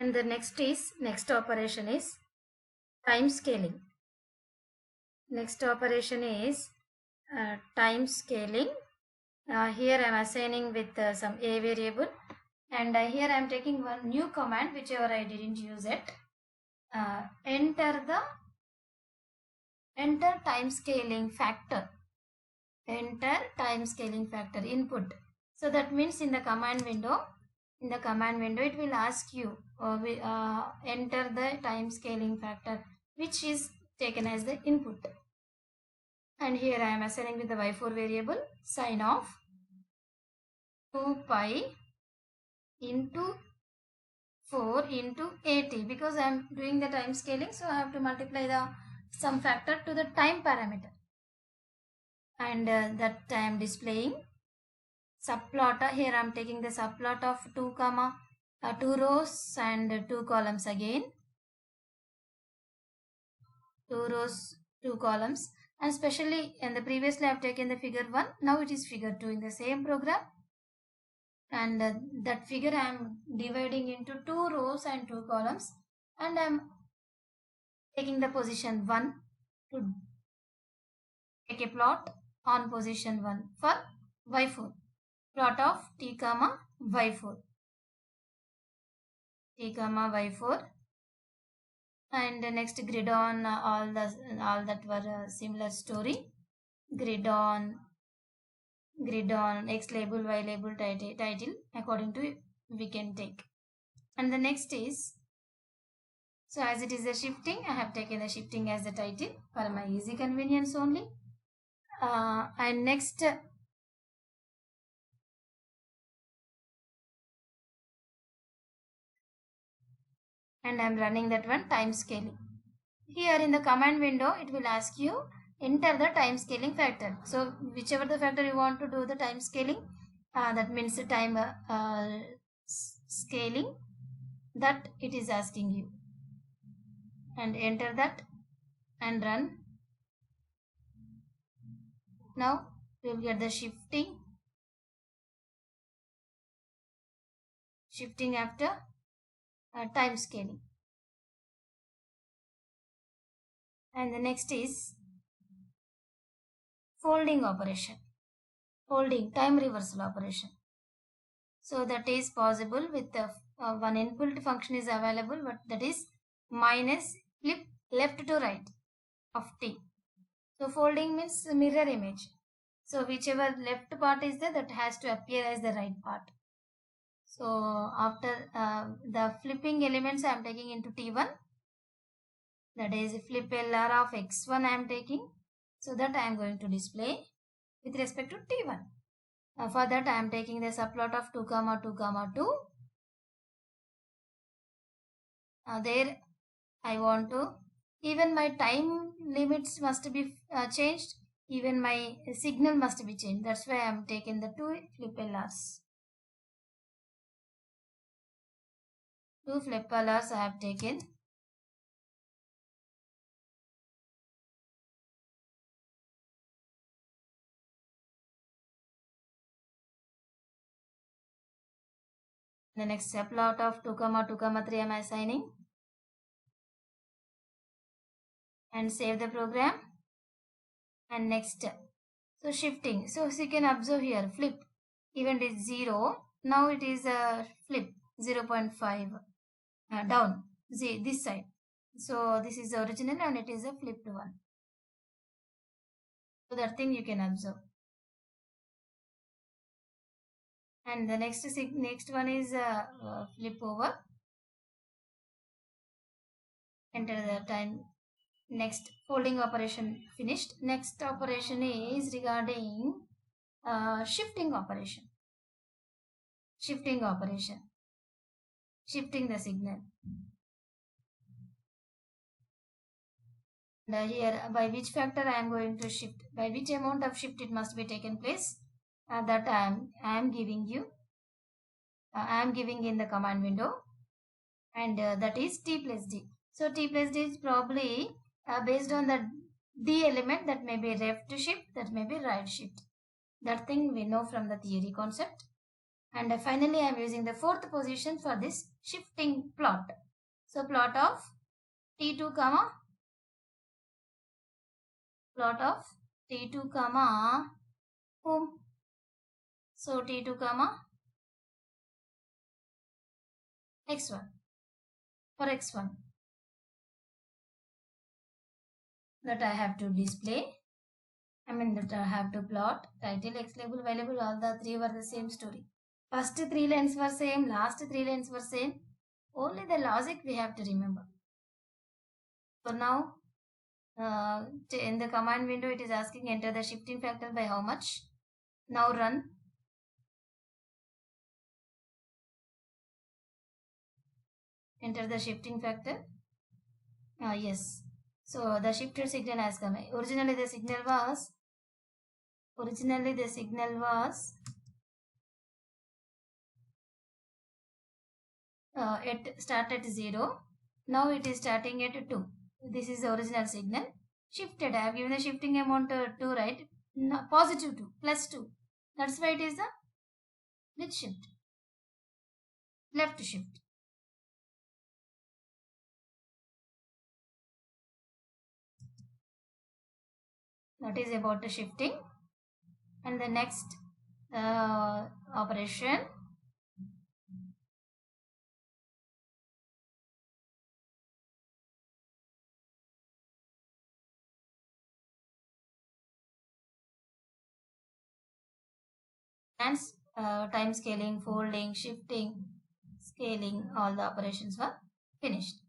And the next operation is time scaling. Next operation is time scaling. Here I am assigning with some a variable, and here I am taking one new command whichever I didn't use it. Enter time scaling factor. Enter time scaling factor input. So that means in the command window, it will ask you enter the time scaling factor, which is taken as the input. And here I am assigning with the y4 variable sine of 2 pi into 4 into 80, because I am doing the time scaling, so I have to multiply the sum factor to the time parameter, and that I am displaying subplot. Here I am taking the subplot of 2 rows and 2 columns again, 2 rows 2 columns, and especially in the previously I have taken the figure 1, now it is figure 2 in the same program, and that figure I am dividing into 2 rows and 2 columns, and I am taking the position 1 to take a plot on position 1 for y4, plot of t comma y4, and next grid on all that were similar story. Grid on X label, Y label, title according to we can take. And the next is, so as it is a shifting, I have taken the shifting as the title for my easy convenience only. And next, and I am running that one, time scaling. Here in the command window, it will ask you enter the time scaling factor. So whichever the factor you want to do the time scaling, that means the time scaling, that it is asking you, and enter that and run. Now you will get the shifting after time scaling. And the next is folding operation, time reversal operation. So that is possible with the one input function is available, but that is minus flip left to right of t. So folding means mirror image. So whichever left part is there, that has to appear as the right part. So after the flipping elements I am taking into t1, that is flip LR of x1 I am taking, so that I am going to display with respect to t1. For that I am taking the subplot of 2 comma 2 comma 2. There I want to, even my time limits must be changed, even my signal must be changed. That's why I am taking the 2 flip LRs. 2 flip LRs I have taken. The next subplot of 2 comma 2 comma 3 am assigning, and save the program. And next, so shifting, so you can observe here flip event is 0, now it is a flip 0.5 down this side, so this is the original and it is a flipped one. So that thing you can observe. And the next one is flip over, enter the time. Next, folding operation finished. Next operation is regarding shifting operation, shifting the signal. And here by which factor I am going to shift, by which amount of shift it must be taken place, that I am giving you, I am giving in the command window, and that is t plus d. So t plus d is probably based on the d element, that may be left shift, that may be right shift. That thing we know from the theory concept. And finally I am using the fourth position for this shifting plot. So plot of T2 comma whom? So T2 comma x1 for x1 that I have to display. That I have to plot, title, X label, Y label, all the three were the same story. First three lines were same, last three lines were same. Only the logic we have to remember. So now, in the command window, it is asking enter the shifting factor by how much. Now run. Enter the shifting factor. Yes. So the shifted signal has come. Originally the signal was it start at 0. Now it is starting at 2. This is the original signal. Shifted. I have given the shifting amount 2, right? No, positive 2, plus 2. That's why it is the which shift? Left shift. That is about the shifting. And the next operation. And time scaling, folding, shifting, scaling, all the operations were finished.